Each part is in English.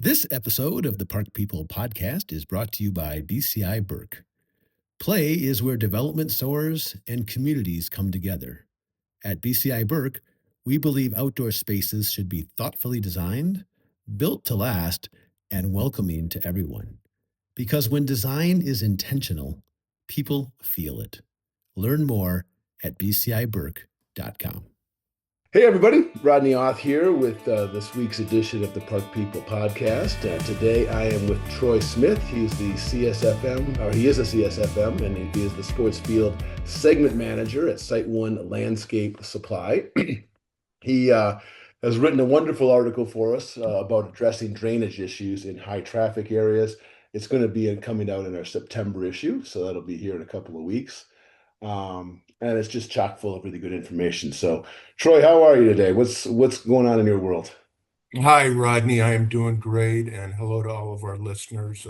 This episode of the Park People podcast is brought to you by BCI Burke. Play is where development soars and communities come together. At BCI Burke, we believe outdoor spaces should be thoughtfully designed, built to last, and welcoming to everyone. Because when design is intentional, people feel it. Learn more at bciburke.com. Hey everybody, Rodney Auth here with this week's edition of the Park People podcast. Today I am with Troy Smith. He's the CSFM, or he is a CSFM, and he is the sports field segment manager at SiteOne Landscape Supply. He has written a wonderful article for us about addressing drainage issues in high traffic areas. It's going to be coming out in our September issue, so that'll be here in a couple of weeks. And it's just chock full of really good information. So, Troy, how are you today? What's going on in your world? Hi, Rodney. I am doing great, and hello to all of our listeners.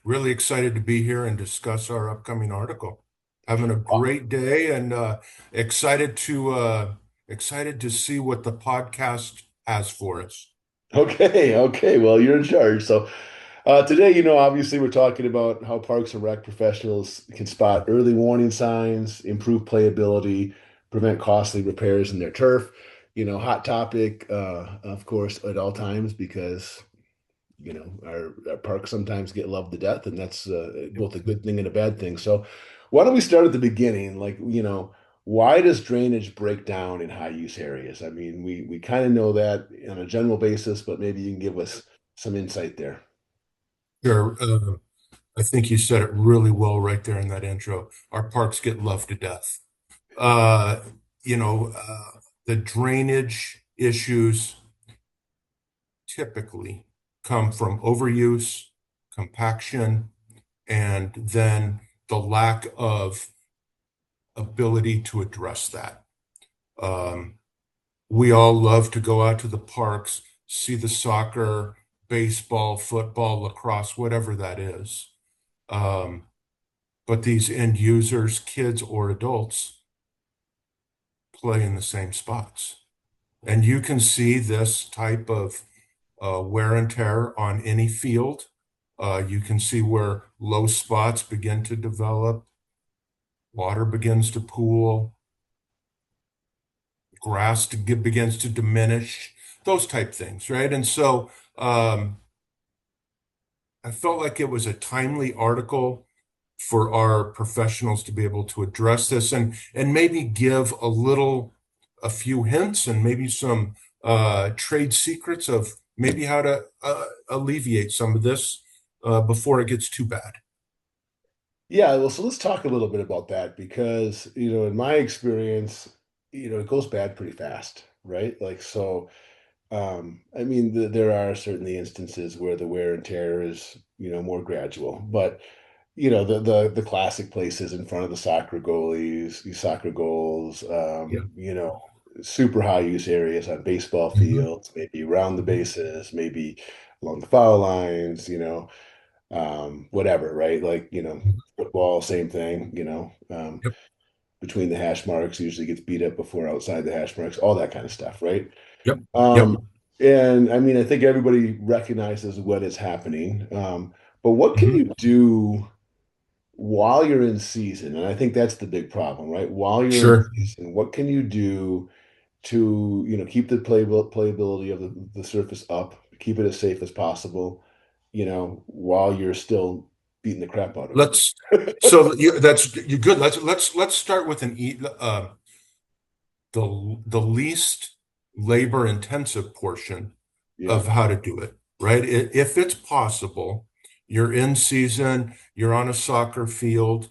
Really excited to be here and discuss our upcoming article. Having a great day, and excited to see what the podcast has for us. Okay. Well, you're in charge. So, today, obviously we're talking about how parks and rec professionals can spot early warning signs, improve playability, prevent costly repairs in their turf. Hot topic, of course, at all times because, our parks sometimes get loved to death, and that's both a good thing and a bad thing. So why don't we start at the beginning? Why does drainage break down in high use areas? I mean, we kind of know that on a general basis, but maybe you can give us some insight there. Sure. I think you said it really well right there in that intro. Our parks get loved to death. Uh, the drainage issues typically come from overuse, compaction, and then the lack of ability to address that. We all love to go out to the parks, see the soccer, baseball, football, lacrosse, whatever that is. But these end users, kids or adults, play in the same spots. And you can see this type of wear and tear on any field. You can see where low spots begin to develop, water begins to pool, grass begins to diminish, those type things, right? And so I felt like it was a timely article for our professionals to be able to address this and maybe give a few hints and maybe some trade secrets of maybe how to alleviate some of this before it gets too bad. Yeah, well, so let's talk a little bit about that because, in my experience, it goes bad pretty fast, right? I mean, there are certainly instances where the wear and tear is, more gradual, but the classic places in front of the soccer goalies, the soccer goals, Yeah. super high use areas on baseball Mhm. fields, maybe around the bases, maybe along the foul lines, whatever, right? Football, same thing, Yep. between the hash marks, usually gets beat up before outside the hash marks, all that kind of stuff, right? Yep. Yep. Um, and I mean, I think everybody recognizes what is happening. But what can Mhm. you do while you're in season? And I think that's the big problem, right? While you're in Sure. season, what can you do to, keep the playability of the surface up, keep it as safe as possible, while you're still beating the crap out of Let's it? so you that's you good. Let's start with the least labor intensive portion Yeah. of how to do it, right? If it's possible, you're in season, you're on a soccer field,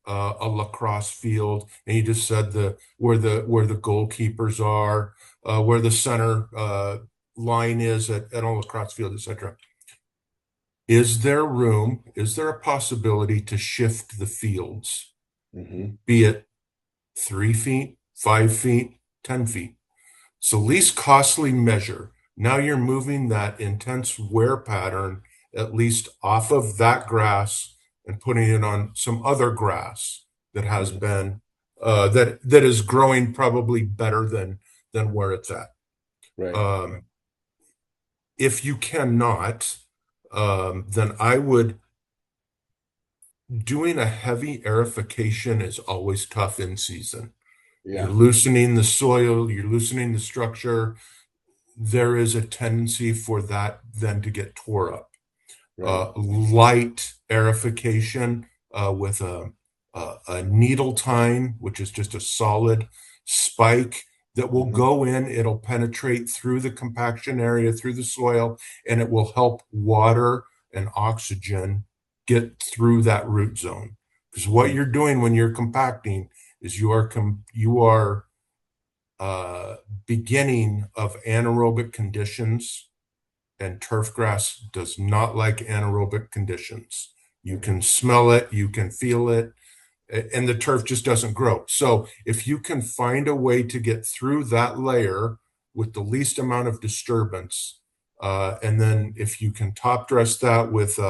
a lacrosse field, and you just said where the goalkeepers are, where the center line is at a lacrosse field, etc. Is there room? Is there a possibility to shift the fields, Hmm. be it 3 feet, 5 feet, 10 feet? So least costly measure. Now you're moving that intense wear pattern at least off of that grass and putting it on some other grass that has Hmm. been that is growing probably better than where it's at. Right. Um, If you cannot, then I would doing a heavy aerification is always tough in season. You're Yeah. loosening the soil, you're loosening the structure. There is a tendency for that then to get tore up. Right. Light aerification with a needle tine, which is just a solid spike that will Mhm. go in. It'll penetrate through the compaction area, through the soil, and it will help water and oxygen get through that root zone. Because what Right. you're doing when you're compacting is you are uh, beginning of anaerobic conditions, and turf grass does not like anaerobic conditions. You Mhm. can smell it, you can feel it, and the turf just doesn't grow. So if you can find a way to get through that layer with the least amount of disturbance, and then if you can top dress that with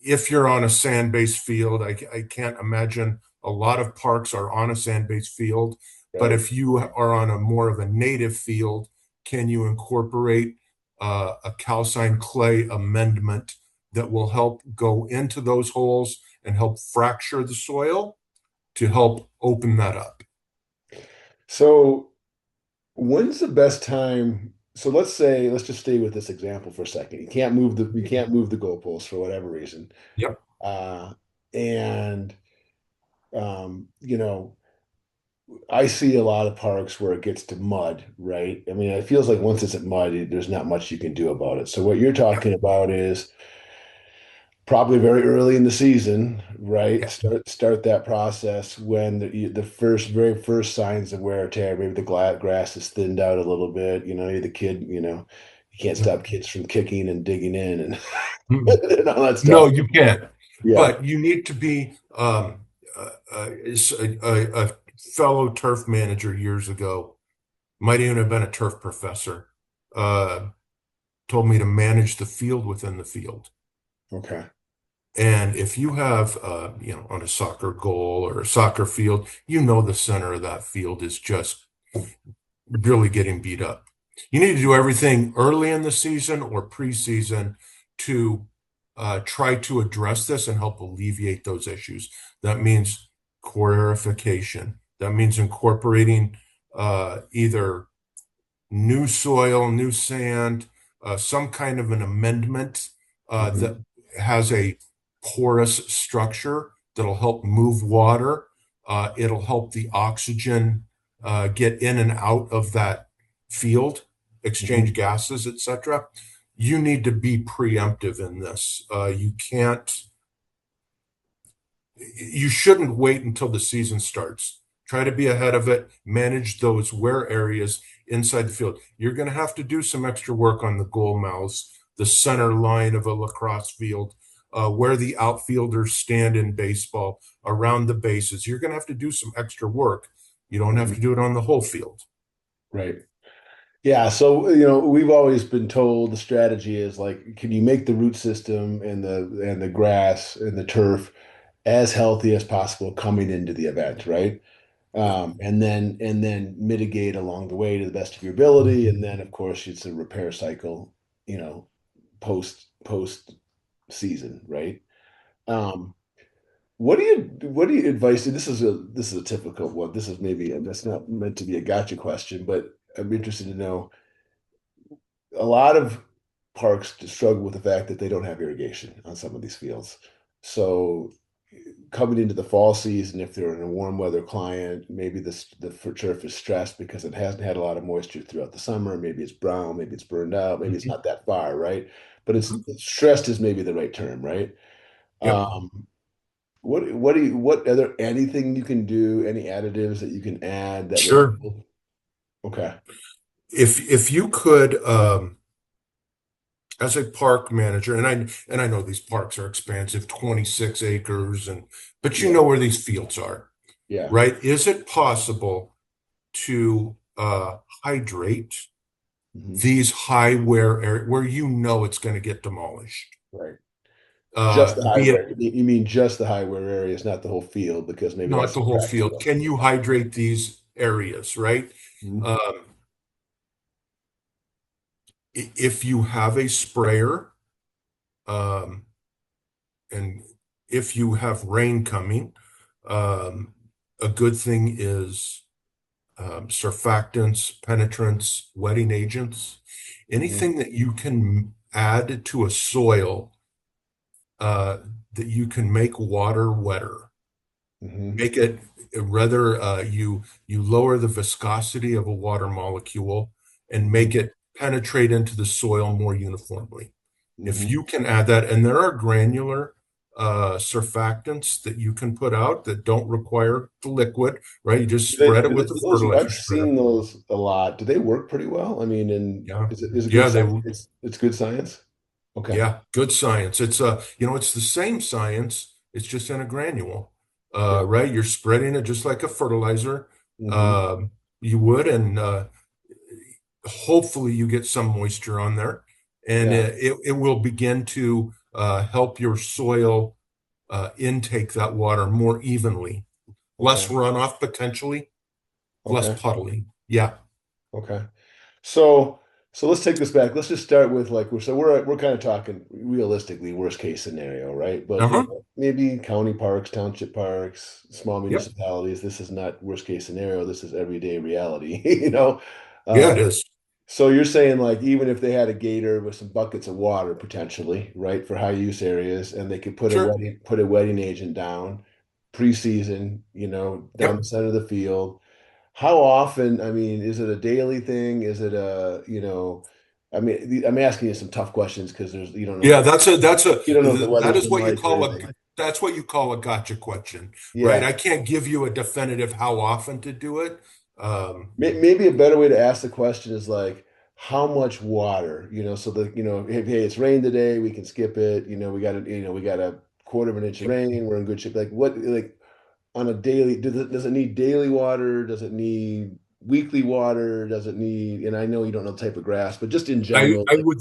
if you're on a sand-based field, I can't imagine a lot of parks are on a sand-based field, but Right. if you are on a more of a native field, can you incorporate a calcine clay amendment that will help go into those holes and help fracture the soil to help open that up? So when's the best time? So let's say, let's just stay with this example for a second. You can't move the goalpost for whatever reason. Yep. Uh, and you know, I see a lot of parks where it gets to mud, right? I mean, it feels like once it's at mud, there's not much you can do about it. So what you're Yep. talking about is probably very early in the season, right? Yep. Start that process when the very first signs of wear or tear. Maybe the grass is thinned out a little bit. You're the kid. You can't Yep. stop kids from kicking and digging in and, Mm-mm. and all that No, stuff. you can't. Yeah. But you need to be a fellow turf manager years ago, might even have been a turf professor, uh, told me to manage the field within the field. Okay. And if you have, on a soccer goal or a soccer field, the center of that field is just really getting beat up. You need to do everything early in the season or preseason to try to address this and help alleviate those issues. That means core aerification. That means incorporating either new soil, new sand, some kind of an amendment Hmm. that has a porous structure that'll help move water. It'll help the oxygen get in and out of that field, exchange Hmm. gases, etc. You need to be preemptive in this. You shouldn't wait until the season starts. Try to be ahead of it, manage those wear areas inside the field. You're going to have to do some extra work on the goal mouths, the center line of a lacrosse field, where the outfielders stand in baseball, around the bases. You're going to have to do some extra work. You don't have Hmm. to do it on the whole field. Right. Yeah, so we've always been told the strategy is like, can you make the root system and the grass and the turf as healthy as possible coming into the event, right? Yep. And then mitigate along the way to the best of your ability, and then of course it's a repair cycle, you know, post season, right? Um, what do you advise? This is a typical one. This is maybe that's not meant to be a gotcha question, but I'm interested to know a lot of parks struggle with the fact that they don't have irrigation on some of these fields. So coming into the fall season, if they're in a warm weather client, maybe the turf is stressed because it hasn't had a lot of moisture throughout the summer. Maybe it's brown, maybe it's burned out, maybe it's Mhm. not that far, right? But it's Mhm. stressed is maybe the right term, right? Yep. Um, what are there anything you can do, any additives that you can add that would Sure. help? Okay. If you could, as a park manager, and I know these parks are expansive, 26 acres, but you Yeah. know where these fields are, Yeah. right? Is it possible to hydrate Mhm. these high wear area where it's going to get demolished? Right. Just the high Be it wear. You mean just the high wear areas, not the whole field, because maybe not that's the whole field. impractical. Can you hydrate these areas, right? Mhm. Um, if you have a sprayer, um, and if you have rain coming, um, a good thing is surfactants, penetrants, wetting agents, Hmm. anything that you can add to a soil uh, that you can make water wetter. Hmm. Make it rather you lower the viscosity of a water molecule and Hmm. make it penetrate into the soil more uniformly. If Hmm. you can add that, and there are granular surfactants that you can put out that don't require the liquid, right? You just spread it with the Do those, fertilizer I've spreader. seen those a lot. Do they work pretty well? I mean, and Yeah. is it good Yeah, they science? It's good science. Okay. Yeah, good science. It's it's the same science. It's just in a granule, Yeah. right? You're spreading it just like a fertilizer, Hmm. um, you would, and hopefully you get some moisture on there, and Yeah. it will begin to help your soil intake that water more evenly, less Okay. runoff potentially, less Okay. puddling. Yeah. Okay. So so let's take this back. Let's just start with like we're kind of talking realistically worst case scenario, right? But Uh-huh. maybe county parks, township parks, small Yep. municipalities. This is not worst case scenario. This is everyday reality, you know. Yeah, it Um, is. so you're saying like even if they had a gator with some buckets of water potentially, right, for high use areas, and they could Sure. put a wetting agent down preseason, down the Yep. center of the field. How often, I mean, is it a daily thing? Is it I mean, I'm asking you some tough questions because you don't know Yeah, that's a you don't know what the that weather's is been what you like or call a anything. that's what you call a gotcha question, right? Yeah. I can't give you a definitive how often to do it. Um, Maybe a better way to ask the question is like, how much water, so hey, it's rained today, we can skip it. We got a quarter of an inch of rain, we're in good shape. Like what, like on a daily, does it need daily water? Does it need weekly water? Does it need, and I know you don't know the type of grass, but just in I general, I like, would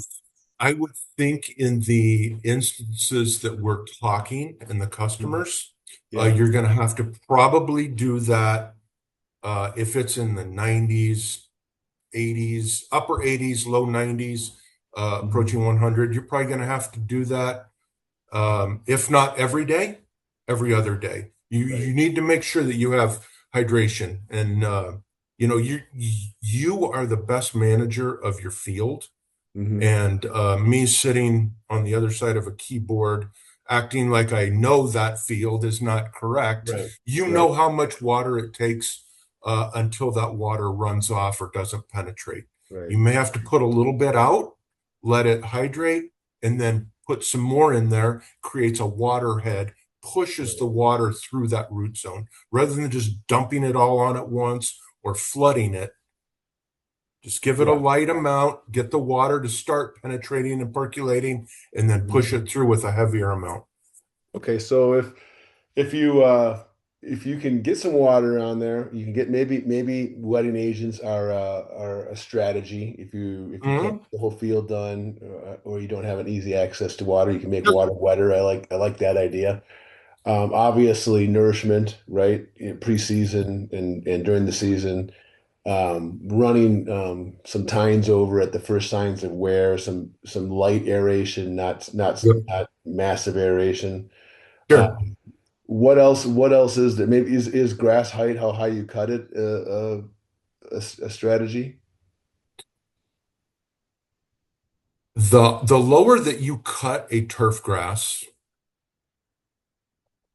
I would think in the instances that we're talking and the customers, yeah. you're going to have to probably do that if it's in the 90s, 80s, upper 80s, low 90s, Hmm. approaching 100. You're probably going to have to do that. If not every day, every other day. You Right. need to make sure that you have hydration, and you are the best manager of your field. Hmm. And me sitting on the other side of a keyboard, acting like I know that field is not correct. Right. You Right. know how much water it takes until that water runs off or doesn't penetrate. Right. You may have to put a little bit out, let it hydrate, and then put some more in there, creates a water head, pushes the Right. water through that root zone rather than just dumping it all on at once or flooding it. Just give it a Yeah. light amount, get the water to start penetrating and percolating, and then Mhm. push it through with a heavier amount. Okay, so if you if you can get some water on there, you can get maybe wetting agents are a strategy. If you can't Mhm. get the whole field done, or you don't have an easy access to water, you can make Sure. water wetter. I like that idea. Obviously nourishment, right? Preseason and during the season, running some tines over at the first signs of wear, some light aeration, Yep. not massive aeration. Uh, Sure. what else is there? Maybe is grass height, how high you cut it, a strategy? The lower that you cut a turf grass,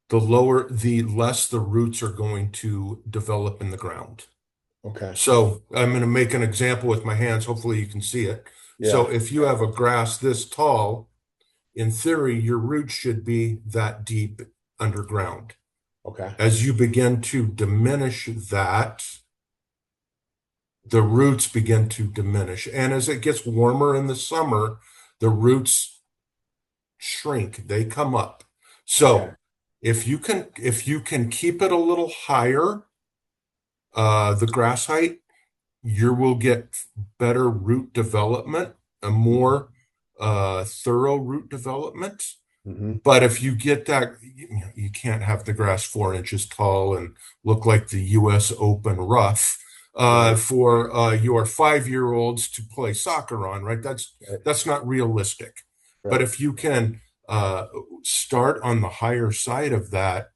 the less the roots are going to develop in the ground. Okay. So I'm going to make an example with my hands. Hopefully you can see it. So Yeah. if you have a grass this tall, in theory, your roots should be that deep underground. Okay. As you begin to diminish that, the roots begin to diminish. And as it gets warmer in the summer, the roots shrink, they come up. Okay. So if you can keep it a little higher, the grass height, you will get better root development, a more thorough root development. Hmm. But if you get that, you can't have the grass 4 inches tall and look like the U.S. Open rough. Right. for your 5-year-olds to play soccer on, right? Right. That's not realistic. But Right. if you can start on the higher side of that,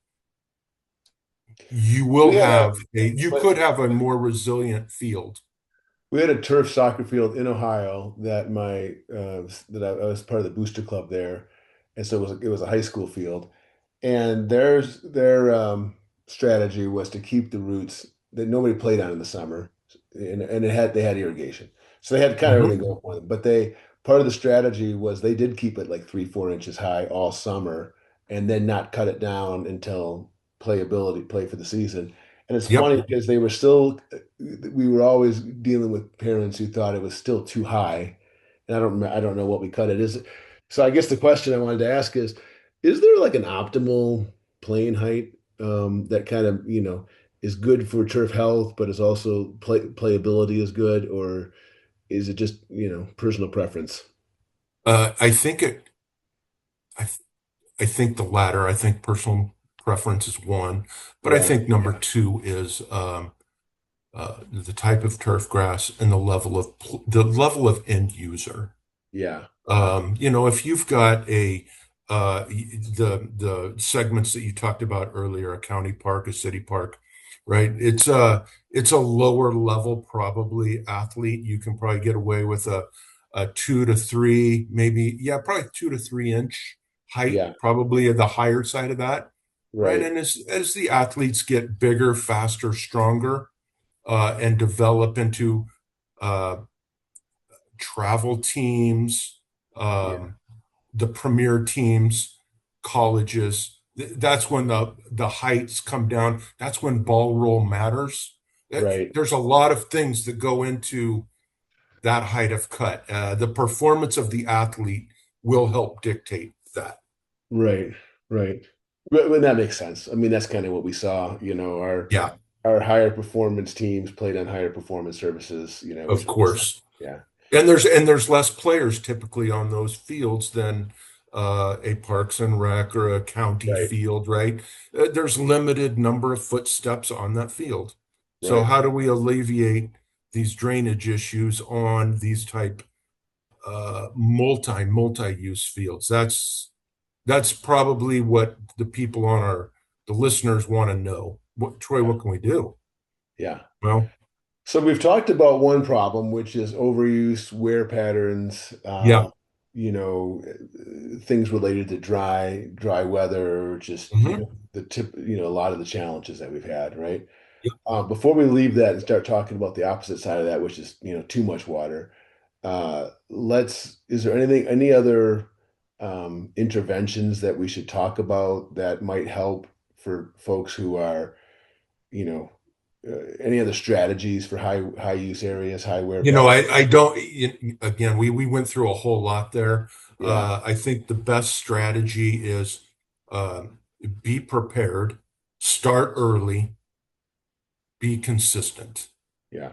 We had a you but could have a more resilient field. we had a turf soccer field in Ohio that I was part of the booster club there, and so it was a high school field, and their strategy was to keep the roots that nobody played on in the summer, and they had irrigation, so they had kind of everything Mhm. going for them. But they part of the strategy was they did keep it like 3-4 inches high all summer, and then not cut it down until play for the season. And it's funny Yep. because we were always dealing with parents who thought it was still too high, and I don't know what we cut it is. So I guess the question I wanted to ask is there like an optimal playing height that kind of, is good for turf health, but is also playability is good, or is it just, personal preference? I think I, th- I think the latter. I think personal preference is one, but I Yeah, think number two is the type of turf grass and the level of end user. yeah, If you've got the segments that you talked about earlier, a county park, a city park, right? It's a lower level probably athlete. You can probably get away with a 2 to 3, maybe, yeah, probably 2 to 3 inch height, yeah, probably at the higher side of that, right? right, And as the athletes get bigger, faster, stronger, and develop into uh, travel teams, yeah, um, the premier teams, colleges. That's when the heights come down. That's when ball roll matters. right, There's a lot of things that go into that height of cut. The performance of the athlete will help dictate that. right, right. But that makes sense. I mean, that's kind of what we saw. Yeah, Our higher performance teams played on higher performance services. of Which makes sense. course. Yeah, And there's less players typically on those fields than a Parks and Rec or a county right, field, right? There's limited number of footsteps on that field. So right. how do we alleviate these drainage issues on these type multi-use fields? That's probably what the people on the listeners want to know. Troy, Yeah, what can we do? yeah. Well, So we've talked about one problem, which is overuse, wear patterns, yeah. things related to dry weather, just, Mhm. a lot of the challenges that we've had, right? Before we leave that and start talking about the opposite side of that, which is, too much water, is there any other interventions that we should talk about that might help for folks who are, you know, any other strategies for high use areas, high wear I, pattern? I don't, again, we went through a whole lot there. Yeah, I think the best strategy is uh, be prepared, start early, be consistent. yeah,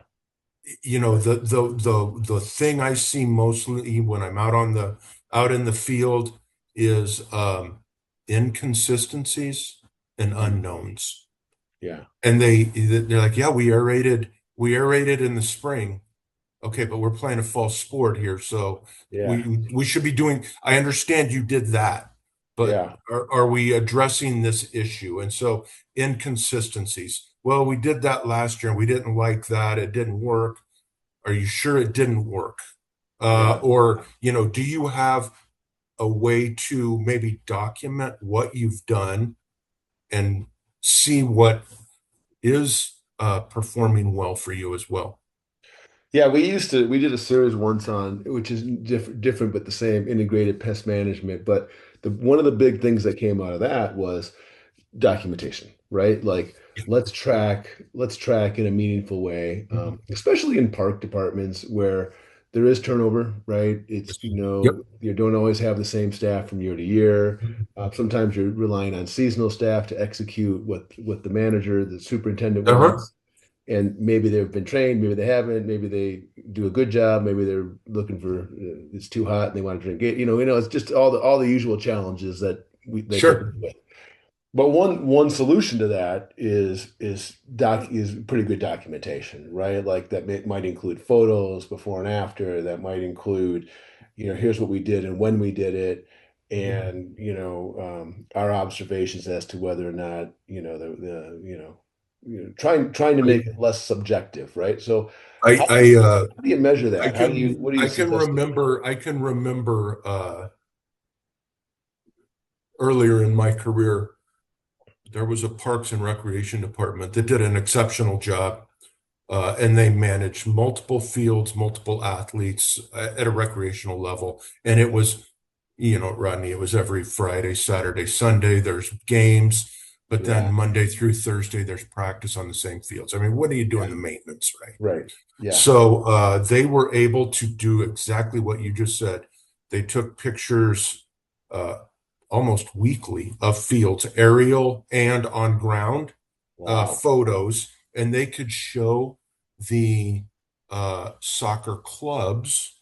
The thing I see mostly when I'm out in the field is inconsistencies and mm, unknowns. yeah, And they're like, yeah, we aerated in the spring. Okay, but we're playing a false sport here, so yeah, we should be doing. I understand you did that, but yeah, are we addressing this issue? And so inconsistencies. Well, we did that last year and we didn't like that. It didn't work. Are you sure it didn't work? yeah, Or, do you have a way to maybe document what you've done and see what is performing well for you as well? yeah. We did a series once on, which is different but the same, integrated pest management. But one of the big things that came out of that was documentation, right? Like let's track in a meaningful way, especially in park departments where there is turnover, right? It's, Yep. you don't always have the same staff from year to year. Sometimes you're relying on seasonal staff to execute what the manager, the superintendent Uh-huh. wants. And maybe they've been trained, maybe they haven't, maybe they do a good job, maybe they're looking for it's too hot and they want to drink it. It's just all the usual challenges that they go Sure. with. But one solution to that is pretty good documentation, right? Like that might include photos before and after. That might include, here's what we did and when we did it, and our observations as to whether or not trying to make it less subjective, right? So I how, I how do you measure I that? can What do you I can suggest doing? remember earlier in my career there was a Parks and Recreation department that did an exceptional job, and they managed multiple fields, multiple athletes at a recreational level. And it was, Rodney, it was every Friday, Saturday, Sunday, there's games, but then Yeah, Monday through Thursday, there's practice on the same fields. I mean, what are you doing yeah, the maintenance, right? right. Yeah, So they were able to do exactly what you just said. They took pictures uh, almost weekly of fields, aerial and on ground wow. photos, and they could show the soccer clubs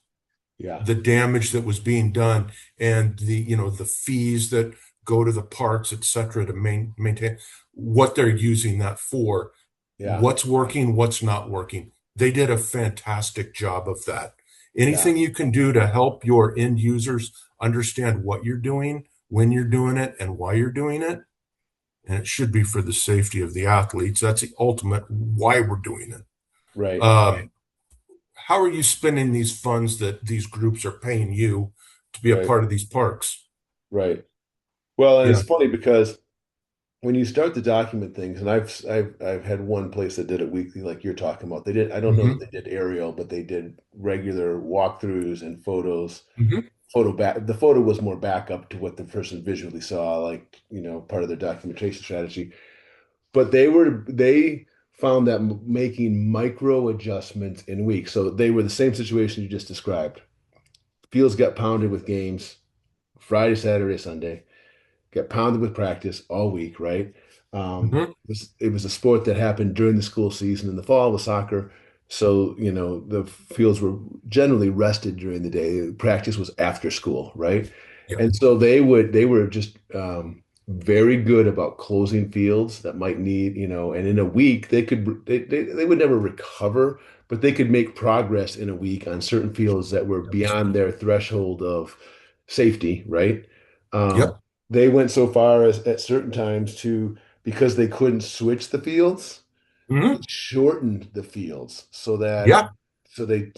Yeah, the damage that was being done and the fees that go to the parks, et cetera, to maintain what they're using that for, yeah, what's working, what's not working. They did a fantastic job of that. yeah. Anything you can do to help your end users understand what you're doing, when you're doing it, and why you're doing it, and it should be for the safety of the athletes. That's the ultimate why we're doing it. Right, How are you spending these funds that these groups are paying you to be a right, part of these parks? right. Well, and it's Yeah. funny because when you start to document things, and I've had one place that did it weekly, like you're talking about. They did. I don't know that Hmm. they did aerial, but they did regular walkthroughs and photos. Hmm. Photo back. The photo was more backup to what the person visually saw, like part of their documentation strategy. But they found that making micro adjustments in weeks. So they were the same situation you just described. Fields got pounded with games Friday, Saturday, Sunday, get pounded with practice all week, right? Hmm. It was a sport that happened during the school season in the fall with soccer. So, the fields were generally rested during the day. Practice was after school, right? Yeah. And so they were just very good about closing fields that might need, and in a week they would never recover, but they could make progress in a week on certain fields that were beyond their threshold of safety, right? Um, Yep. they went so far as at certain times to, because they couldn't switch the fields, they Hmm. shortened the fields Yeah. so they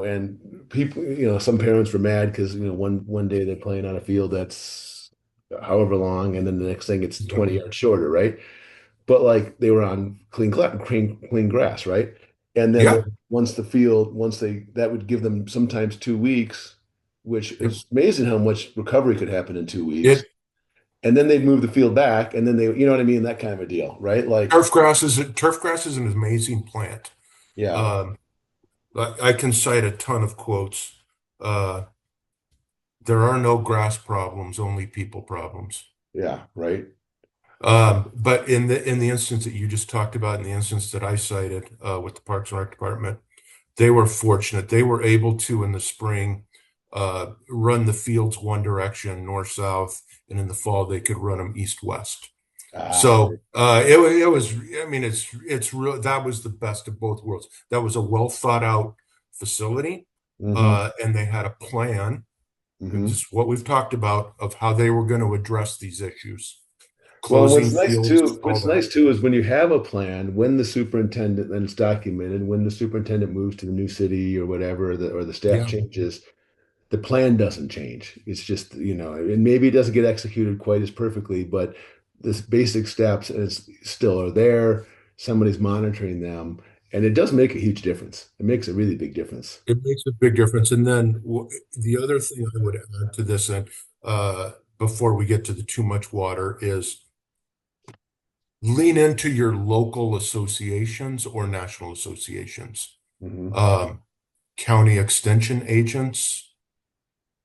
and people, some parents were mad because one day they're playing on a field that's however long, and then the next thing it's Yeah. 20 yards shorter, right? But like they were on clean grass, right? And then Yeah. once they that would give them sometimes 2 weeks, which Yep. is amazing how much recovery could happen in 2 weeks. It And then they'd move the field back, and then you know what I mean, that kind of a deal, right? Like, turf grass is an amazing plant. yeah, Um, I can cite a ton of quotes. Uh, there are no grass problems, only people problems. yeah, right, But in the instance that you just talked about, in the instance that I cited with the Parks and Rec Department, they were fortunate. They were able to, in the spring, run the fields one direction, north south, and in the fall they could run them east west. So right. it was. I mean, it's real. That was the best of both worlds. That was a well thought out facility, Mm-hmm, and they had a plan. mm-hmm. Just what we've talked about of how they were going to address these issues, Well, closing fields, all what's that. nice too is when you have a plan, when the superintendent, then it's documented, when the superintendent moves to the new city or whatever, or the staff Yeah. changes, the plan doesn't change. It's just, and maybe it doesn't get executed quite as perfectly, but this basic steps is still are there. Somebody's monitoring them, and it does make a huge difference. It makes a really big difference. It makes a big difference. And then the other thing I would add to this, and before we get to the too much water, is lean into your local associations or national associations, Hmm. um, county extension agents,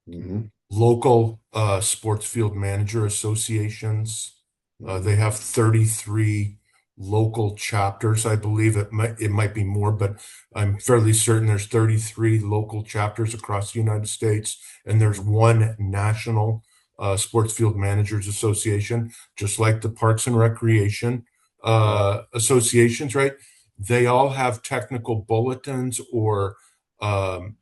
Hmm. local sports field manager associations. They Hmm. have 33 local chapters. I believe it might be more, but I'm fairly certain there's 33 local chapters across the United States, and there's one national. Sports Field Managers Association, just like the Parks and Recreation Right. associations, right? They all have technical bulletins or um,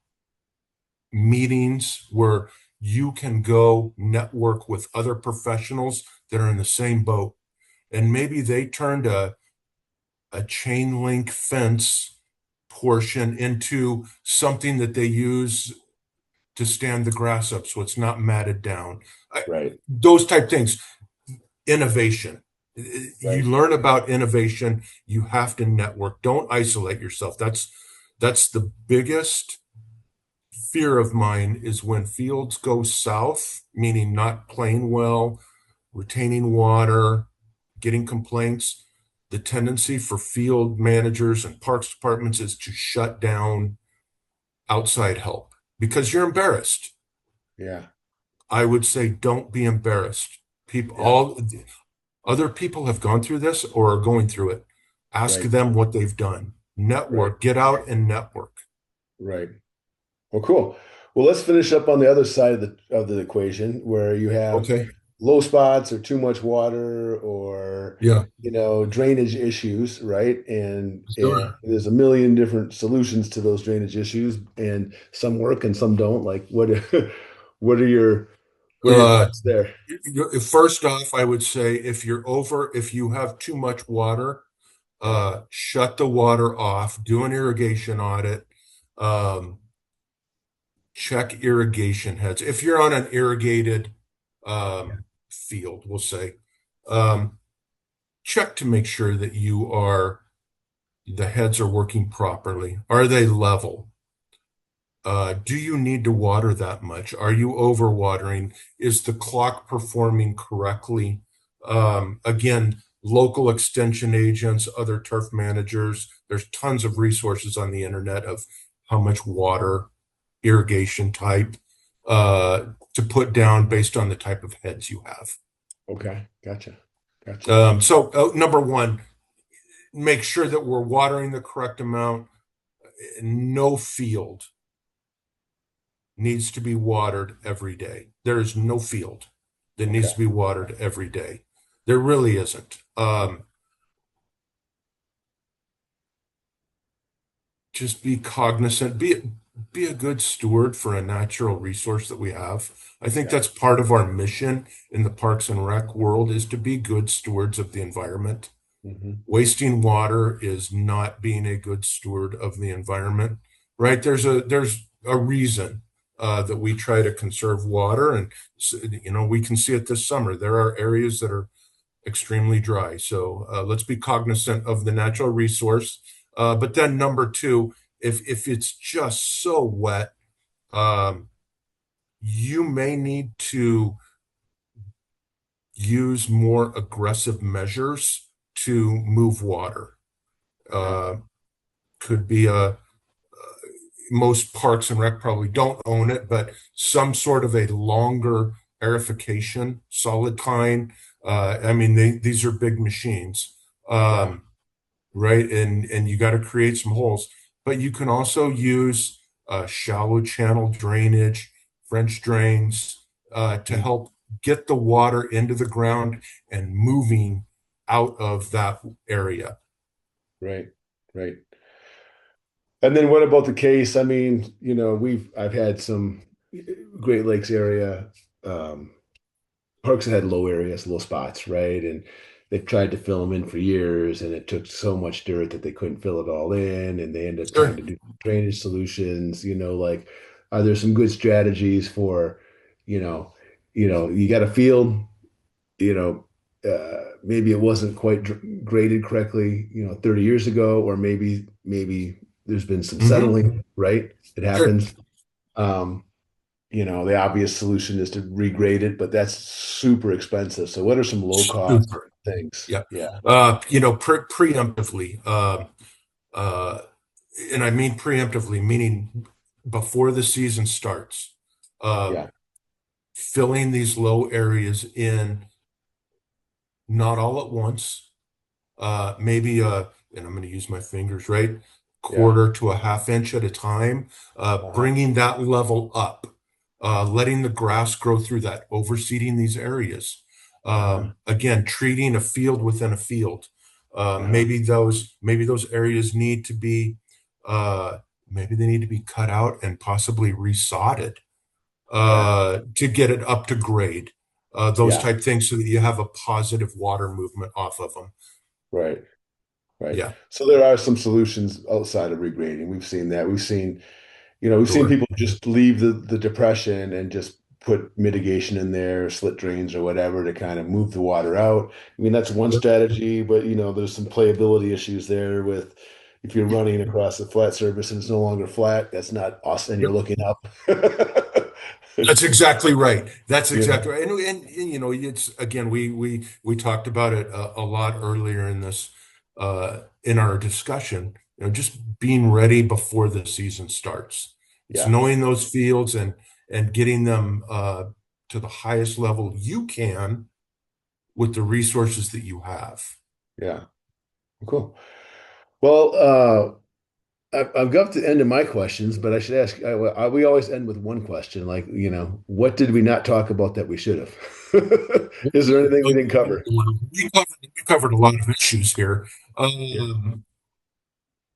meetings where you can go network with other professionals that are in the same boat. And maybe they turned a chain link fence portion into something that they use to stand the grass up so it's not matted down. Right. Those type things. Innovation. You Right. learn about innovation, you have to network. Don't isolate yourself. That's the biggest fear of mine is when fields go south, meaning not playing well, retaining water, getting complaints. The tendency for field managers and parks departments is to shut down outside help because you're embarrassed. Yeah. I would say don't be embarrassed. People, Yeah. all other people have gone through this or are going through it. Ask Right. them what they've done. Right. Network, get out and network. Right. Well, cool. Well, let's finish up on the other side of the equation where you have Okay. low spots or too much water or Yeah. drainage issues, right? And Sure. there's a million different solutions to those drainage issues, and some work and some don't. Like what are your what are your Uh, thoughts there? First off, I would say if you have too much water, Yeah. shut the water off, do an irrigation audit, um, check irrigation heads. If you're on an irrigated field, we'll say, um, check to make sure that the heads are working properly. Are they level? Do you need to water that much? Are you overwatering? Is the clock performing correctly? Again, local extension agents, other turf managers, there's tons of resources on the internet of how much water, irrigation type to put down based on the type of heads you have. Okay. Gotcha. Gotcha. Number one, make sure that we're watering the correct amount. No field needs to be watered every day. There is no field that needs Okay. to be watered every day. There really isn't. Just be cognizant, be a good steward for a natural resource that we have. I think Yeah. that's part of our mission in the Parks and Rec world is to be good stewards of the environment. Hmm. Wasting water is not being a good steward of the environment, right? There's a reason that we try to conserve water, and we can see it this summer. There are areas that are extremely dry, so let's be cognizant of the natural resource. But then number two, if it's just so wet, um, you may need to use more aggressive measures to move water. Okay. Uh, could be most parks and rec probably don't own it, but some sort of a longer aerification, solid kind. I mean, these are big machines, Yeah. right? And you got to create some holes, but you can also use shallow channel drainage, French drains, to Mm. help get the water into the ground and moving out of that area. Right. Right. And then what about the case? I mean, I've had some Great Lakes area um, parks that had low areas, low spots, right? And they've tried to fill them in for years, and it took so much dirt that they couldn't fill it all in, and they ended up trying Sure. to do drainage solutions. Like, are there some good strategies for, you got a field, maybe it wasn't quite graded correctly, 30 years ago, or maybe there's been some Hmm. settling, right? It Sure. happens. Um, the obvious solution is to regrade it, but that's super expensive. So what are some low cost Super. things? Yeah. Yeah. Preemptively, uh, and I mean preemptively, meaning before the season starts, Yeah. um, filling these low areas in, not all at once, maybe, and I'm going to use my fingers, right? Yeah. Quarter to a half inch at a time, Uh-huh. bringing that level up. letting the grass grow through that, overseeding these areas. Uh-huh. Again, treating a field within a field. Uh-huh. Maybe those areas need to be uh, maybe they need to be cut out and possibly resodded Yeah. to get it up to grade. Those Yeah. type things so that you have a positive water movement off of them. Right. Right. Yeah, So there are some solutions outside of regrading. We've seen that. We've seen sure. people just leave the depression and just put mitigation in there, slit drains or whatever to kind of move the water out. I mean, that's one Yep. strategy, but there's some playability issues there with if you're running across a flat surface and it's no longer flat, that's not awesome, and you're Yep. looking up. That's exactly right. That's You exactly know, right. And it's again, we talked about it a lot earlier in this in our discussion. Just being ready before the season starts. It's yeah, knowing those fields and getting them to the highest level you can with the resources that you have. yeah, cool. Well, I've got to the end of my questions, but I should ask, we always end with one question, like, what did we not talk about that we should have? Is there anything we didn't cover? We covered a lot of issues here. Yeah. Um,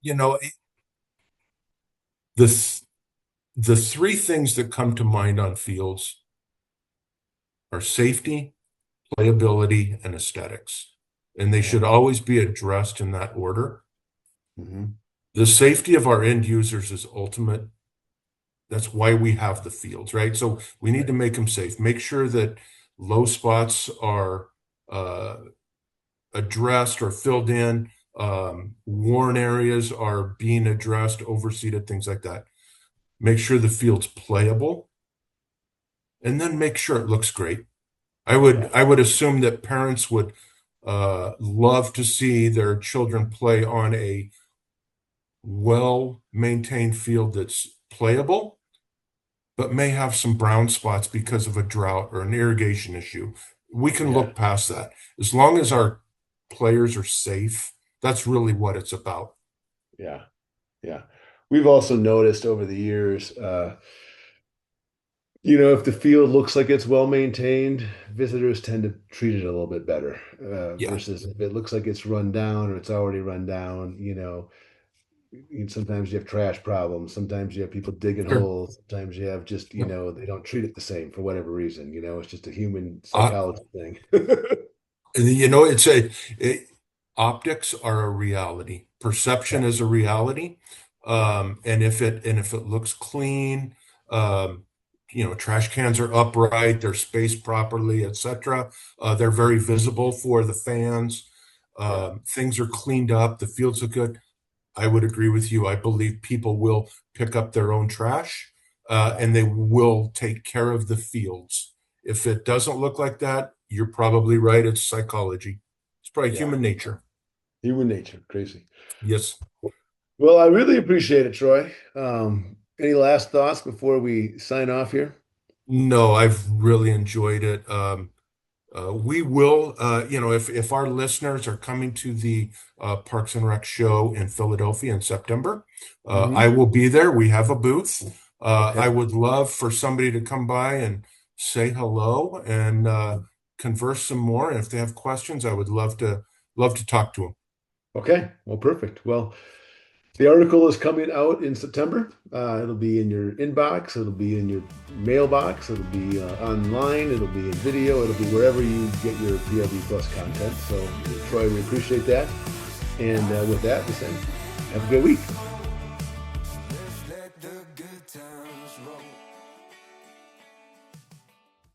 you know, the th the three things that come to mind on fields are safety, playability, and aesthetics. And they Yeah. should always be addressed in that order. Hmm. The safety of our end users is ultimate. That's why we have the fields, right? So we need to Right. make them safe. Make sure that low spots are uh, addressed or filled in. Worn areas are being addressed, overseeded, things like that. Make sure the field's playable, and then make sure it looks great. I would Yeah. I would assume that parents would love to see their children play on a well-maintained field that's playable, but may have some brown spots because of a drought or an irrigation issue. We can Yeah. look past that. As long as our players are safe, that's really what it's about. Yeah. Yeah. We've also noticed over the years, if the field looks like it's well maintained, visitors tend to treat it a little bit better, Yeah, versus if it looks like it's run down or it's already run down. Sometimes you have trash problems. Sometimes you have people digging sure. holes. Sometimes you have just, Yep. they don't treat it the same for whatever reason. It's just a human Uh, psychology thing. it's optics are a reality. Yeah, Perception is a reality. yeah, And if it looks clean, um, trash cans are upright, they're spaced properly, etc. They're very visible for the fans. yeah, Things are cleaned up, the fields look good. I would agree with you. I believe people will pick up their own trash, yeah, and they will take care of the fields. If it doesn't look like that, you're probably right. It's psychology. It's probably yeah. human nature. Human nature, crazy. Yes. Well, I really appreciate it, Troy. Any last thoughts before we sign off here? No, I've really enjoyed it. We will, if our listeners are coming to the Parks and Rec show in Philadelphia in September, I Hmm. will be there. We have a booth. I Okay. would love for somebody to come by and say hello and converse some more. And if they have questions, I would love to talk to them. Okay. Well, perfect. Well, the article is coming out in September. It'll be in your inbox. It'll be in your mailbox. It'll be online. It'll be in video. It'll be wherever you get your PRB Plus content. So, Troy, we appreciate that. And with that, we say, have a good week.